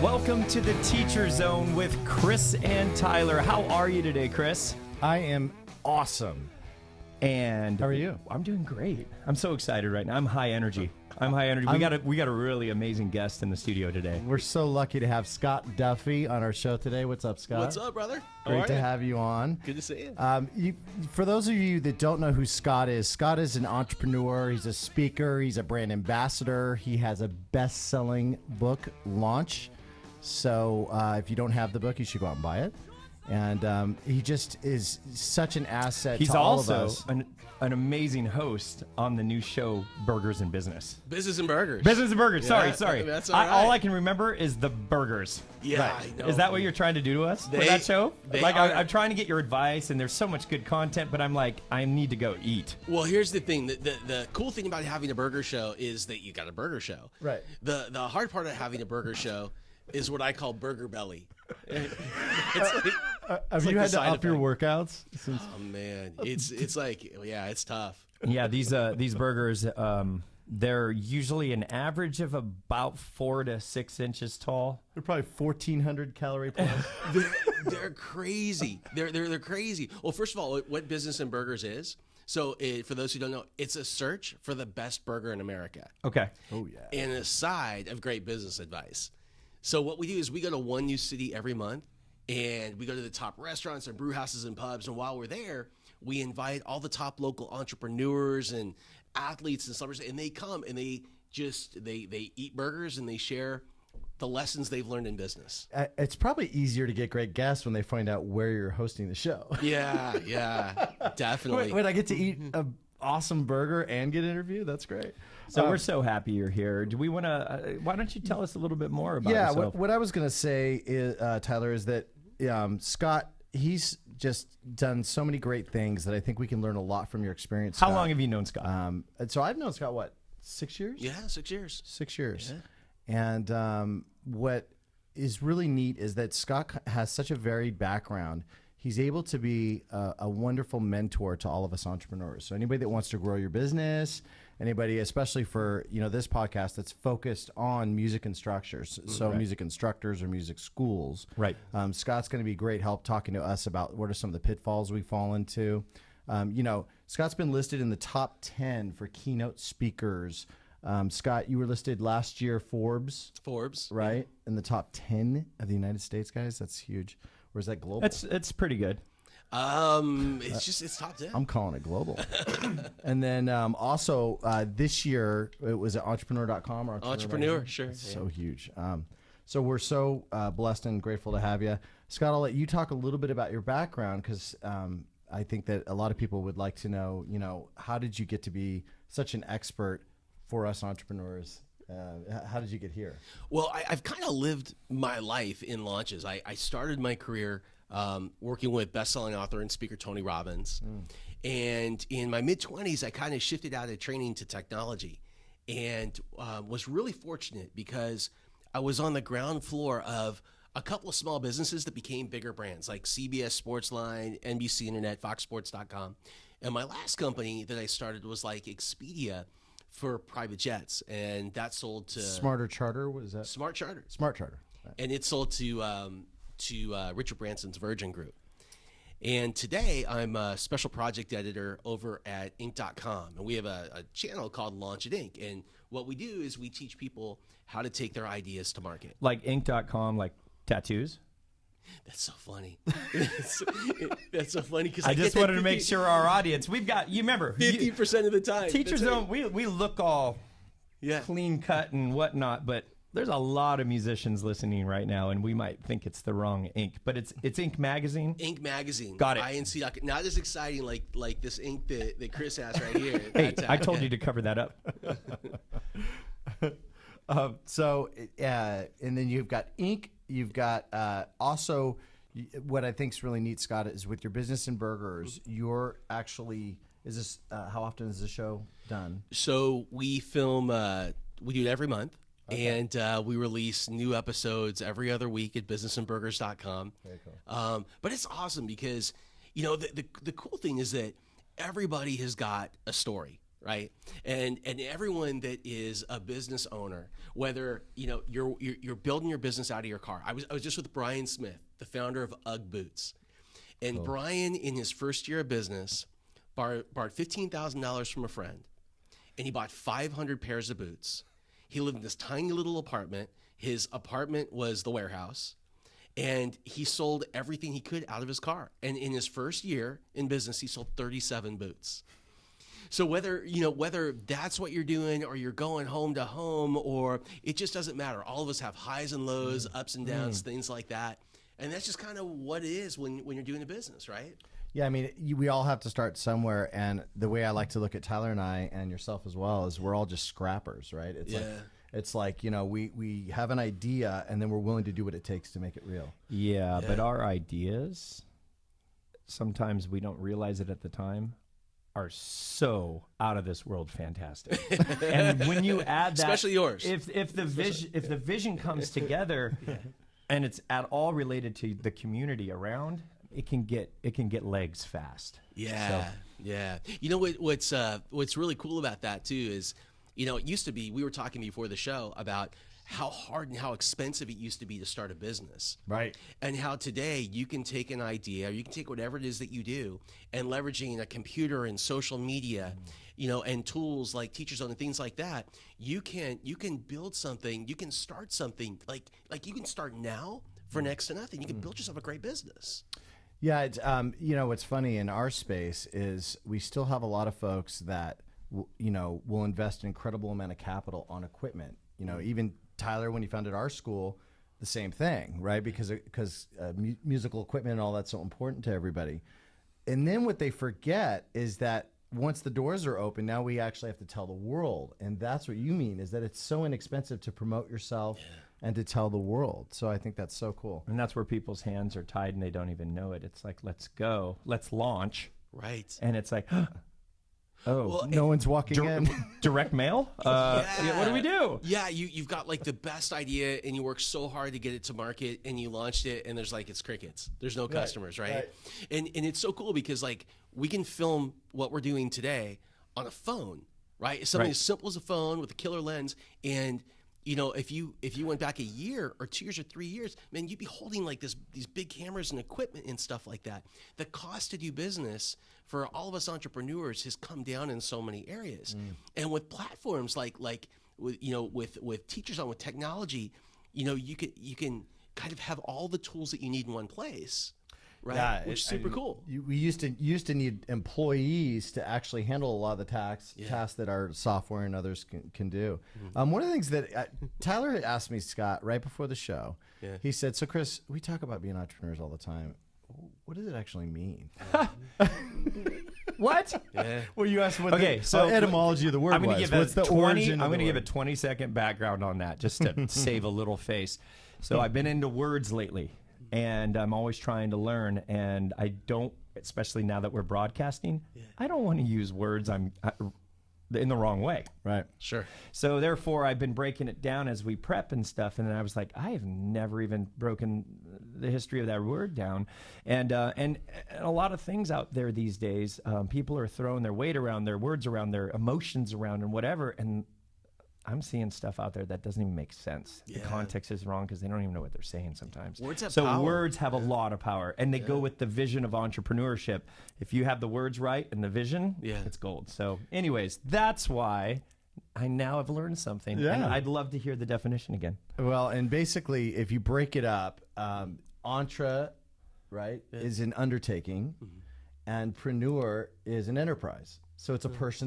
Welcome to the Teacher Zone with Chris and Tyler. How are you today, Chris? I am awesome. And how are you? I'm doing great. I'm so excited right now. I'm high energy. We got a really amazing guest in the studio today. We're so lucky to have Scott Duffy on our show today. What's up, Scott? What's up, brother? Great to have you on. Good to see you. For those of you that don't know who Scott is an entrepreneur. He's a speaker. He's a brand ambassador. He has a best-selling book launch. So if you don't have the book, you should go out and buy it. And he just is such an asset to all of us. He's also an amazing host on the new show, Burgers and Business. Business and Burgers. Business and Burgers. Yeah, Sorry. That's all right. All I can remember is the burgers. Yeah, right. I know. Is that what you're trying to do to us for that show? I'm trying to get your advice, and there's so much good content, but I'm like, I need to go eat. Well, here's the thing. The cool thing about having a burger show is that you got a burger show. Right. The hard part of having a burger show is what I call burger belly. Have you had to up your workouts? Oh man, it's like, yeah, it's tough. Yeah, these burgers, they're usually an average of about 4 to 6 inches tall. They're probably 1,400 calorie plus. They're crazy. They're crazy. Well, first of all, what Business and Burgers is. So, for those who don't know, it's a search for the best burger in America. Okay. Oh yeah. And a side of great business advice. So what we do is we go to one new city every month, and we go to the top restaurants and brew houses and pubs. And while we're there, we invite all the top local entrepreneurs and athletes and celebrities, and they come and they eat burgers and they share the lessons they've learned in business. It's probably easier to get great guests when they find out where you're hosting the show. Yeah, definitely. Wait, I get to eat a awesome burger and get an interview? That's great. So we're so happy you're here. Do we want to? Why don't you tell us a little bit more about yourself? What I was going to say, is, Tyler, is that Scott, he's just done so many great things that I think we can learn a lot from your experience. How long have you known Scott? So I've known Scott, what, 6 years? Yeah, 6 years. 6 years. Yeah. And what is really neat is that Scott has such a varied background. He's able to be a wonderful mentor to all of us entrepreneurs. So anybody that wants to grow your business, anybody, especially for this podcast that's focused on music instructors, so right. music instructors or music schools. Right. Scott's going to be great help talking to us about what are some of the pitfalls we fall into. Scott's been listed in the top 10 for keynote speakers. Scott, you were listed last year, Forbes, right? In the top 10 of the United States, guys. That's huge. Or is that global? It's pretty good. It's top 10. I'm calling it global. And then also this year, it was at entrepreneur.com. Or Entrepreneur, sure. It's so huge. So we're so blessed and grateful to have you. Scott, I'll let you talk a little bit about your background because I think that a lot of people would like to know, how did you get to be such an expert for us entrepreneurs? How did you get here? Well, I've kind of lived my life in launches. I started my career working with best-selling author and speaker Tony Robbins. And in my mid-20s, I kind of shifted out of training to technology and was really fortunate because I was on the ground floor of a couple of small businesses that became bigger brands like CBS Sportsline, NBC Internet, FoxSports.com. And my last company that I started was like Expedia for private jets, and that sold to Smarter Charter. What is that? Smart Charter. Smart Charter. Right. And it sold to Richard Branson's Virgin Group. And today I'm a special project editor over at Inc.com, and we have a channel called Launch It Inc. And what we do is we teach people how to take their ideas to market. Like Inc.com, like tattoos. That's so funny. That's so funny because I just wanted to make sure our audience, we've got, you remember, 50% of the time. Teachers don't, we look all clean cut and whatnot, but there's a lot of musicians listening right now, and we might think it's the wrong ink, but it's Inc. Magazine. Inc. Magazine. Got it. INC. Not as exciting like this ink that Chris has right here. Hey, I told you to cover that up. And then you've got Inc. You've got also what I think is really neat, Scott, is with your Business and Burgers. You're actually how often is the show done? So we film. We do it every month. Okay. And we release new episodes every other week at businessandburgers.com. Very cool. But it's awesome because, the cool thing is that everybody has got a story. right? And everyone that is a business owner, whether you're building your business out of your car. I was just with Brian Smith, the founder of UGG Boots, and Brian in his first year of business borrowed $15,000 from a friend, and he bought 500 pairs of boots. He lived in this tiny little apartment. His apartment was the warehouse. And he sold everything he could out of his car. And in his first year in business, he sold 37 boots. So whether that's what you're doing, or you're going home to home, or it just doesn't matter. All of us have highs and lows, ups and downs, things like that. And that's just kind of what it is when you're doing a business, right? Yeah, I mean, we all have to start somewhere. And the way I like to look at Tyler and I, and yourself as well, is we're all just scrappers, right? It's like, we have an idea, and then we're willing to do what it takes to make it real. Yeah, but our ideas, sometimes we don't realize it at the time, are so out of this world fantastic. And when you add that, especially yours, if the vision comes together, and it's at all related to the community around, it can get legs fast. Yeah, yeah. You know what's really cool about that too is, it used to be, we were talking before the show about how hard and how expensive it used to be to start a business. Right. And how today you can take an idea, or you can take whatever it is that you do, and leveraging a computer and social media, and tools like Teacher Zone and things like that, you can build something, you can start something, like you can start now for next to nothing. You can build yourself a great business. Yeah, it's, what's funny in our space is we still have a lot of folks that will invest an incredible amount of capital on equipment. Even Tyler, when he founded our school, the same thing, right? Because musical equipment and all that's so important to everybody. And then what they forget is that once the doors are open, now we actually have to tell the world. And that's what you mean, is that it's so inexpensive to promote yourself and to tell the world. So I think that's so cool. And that's where people's hands are tied and they don't even know it. It's like, let's go, let's launch. Right. And it's like, no one's walking in. Direct mail? What do we do? Yeah, you've got like the best idea, and you work so hard to get it to market, and you launched it, and there's it's crickets. There's no customers, right? And it's so cool because we can film what we're doing today on a phone, right? It's something as simple as a phone with a killer lens, and if you went back a year or 2 years or 3 years, man, you'd be holding these big cameras and equipment and stuff like that. The cost to do business for all of us entrepreneurs has come down in so many areas. And with platforms with Teacher Zone, with technology, you can kind of have all the tools that you need in one place. Right, yeah, which is super cool. We used to need employees to actually handle a lot of the tasks that our software and others can do. One of the things that Tyler had asked me, Scott, right before the show, he said, "So Chris, we talk about being entrepreneurs all the time. What does it actually mean?" What? Yeah. Well, you asked what the etymology of the word was. What's the origin? I'm going to give a 20-second background on that just to save a little face. So I've been into words lately. And I'm always trying to learn, and I don't, especially now that we're broadcasting, I don't want to use words in the wrong way. Right. Sure. So therefore, I've been breaking it down as we prep and stuff, and then I was like, I have never even broken the history of that word down. And a lot of things out there these days, people are throwing their weight around, their words around, their emotions around, and whatever, and I'm seeing stuff out there that doesn't even make sense. Yeah. The context is wrong because they don't even know what they're saying sometimes. Words have power. Words have a lot of power, and they go with the vision of entrepreneurship. If you have the words right and the vision, it's gold. So anyways, that's why I now have learned something, and I'd love to hear the definition again. Well, and basically, if you break it up, entre, is an undertaking, and preneur is an enterprise. So it's a person that